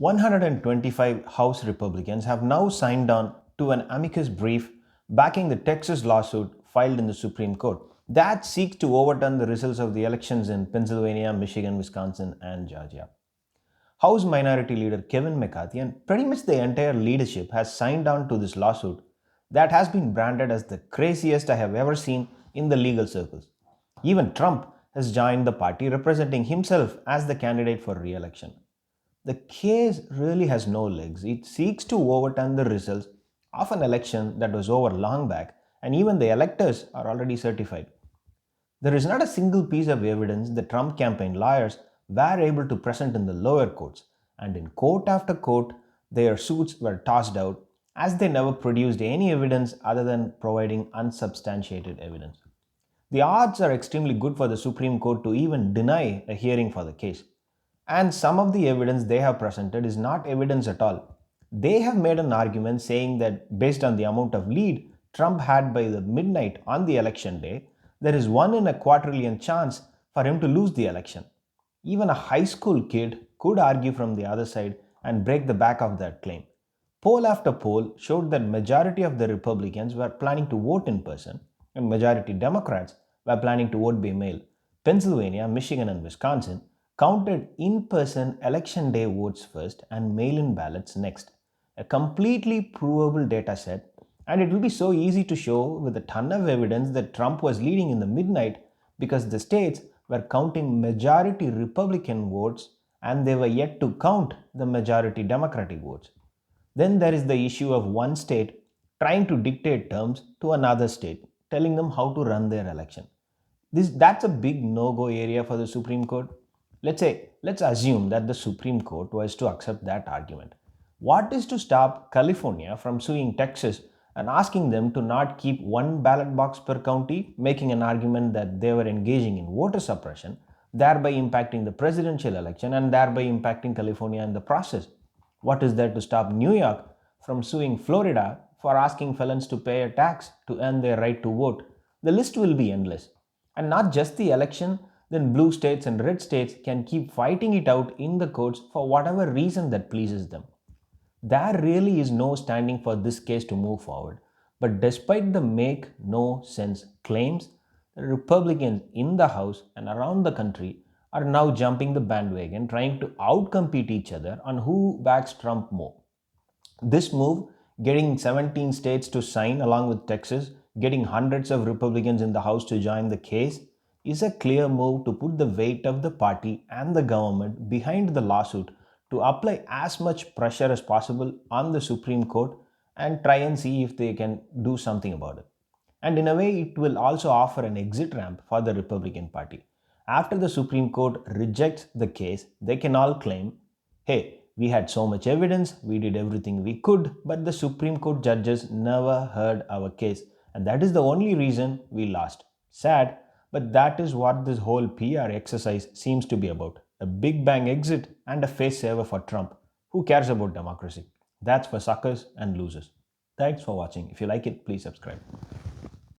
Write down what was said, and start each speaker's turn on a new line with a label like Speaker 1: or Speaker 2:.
Speaker 1: 125 House Republicans have now signed on to an amicus brief backing the Texas lawsuit filed in the Supreme Court that seeks to overturn the results of the elections in Pennsylvania, Michigan, Wisconsin, and Georgia. House Minority Leader Kevin McCarthy and pretty much the entire leadership has signed on to this lawsuit that has been branded as the craziest I have ever seen in the legal circles. Even Trump has joined the party, representing himself as the candidate for re-election. The case really has no legs. It seeks to overturn the results of an election that was over long back, and even the electors are already certified. There is not a single piece of evidence the Trump campaign lawyers were able to present in the lower courts, and in court after court, their suits were tossed out as they never produced any evidence other than providing unsubstantiated evidence. The odds are extremely good for the Supreme Court to even deny a hearing for the case. And some of the evidence they have presented is not evidence at all. They have made an argument saying that based on the amount of lead Trump had by the midnight on the election day, there is 1 in a quadrillion chance for him to lose the election. Even a high school kid could argue from the other side and break the back of that claim. Poll after poll showed that majority of the Republicans were planning to vote in person and majority Democrats were planning to vote by mail. Pennsylvania, Michigan, and Wisconsin counted in-person election day votes first and mail-in ballots next. A completely provable data set, and it will be so easy to show with a ton of evidence that Trump was leading in the midnight because the states were counting majority Republican votes and they were yet to count the majority Democratic votes. Then there is the issue of one state trying to dictate terms to another state, telling them how to run their election. That's a big no-go area for the Supreme Court. Let's assume that the Supreme Court was to accept that argument. What is to stop California from suing Texas and asking them to not keep one ballot box per county, making an argument that they were engaging in voter suppression, thereby impacting the presidential election and thereby impacting California in the process? What is there to stop New York from suing Florida for asking felons to pay a tax to earn their right to vote? The list will be endless. And not just the election, then blue states and red states can keep fighting it out in the courts for whatever reason that pleases them. There really is no standing for this case to move forward. But despite the make no sense claims, the Republicans in the House and around the country are now jumping the bandwagon, trying to outcompete each other on who backs Trump more. This move, getting 17 states to sign along with Texas, getting hundreds of Republicans in the House to join the case, is a clear move to put the weight of the party and the government behind the lawsuit to apply as much pressure as possible on the Supreme Court and try and see if they can do something about it. And in a way, it will also offer an exit ramp for the Republican Party. After the Supreme Court rejects the case, they can all claim, hey, we had so much evidence, we did everything we could, but the Supreme Court judges never heard our case, and that is the only reason we lost. Sad, but that is what this whole PR exercise seems to be about. A big bang exit and a face saver for Trump. Who cares about democracy? That's for suckers and losers. Thanks for watching. If you like it, please subscribe.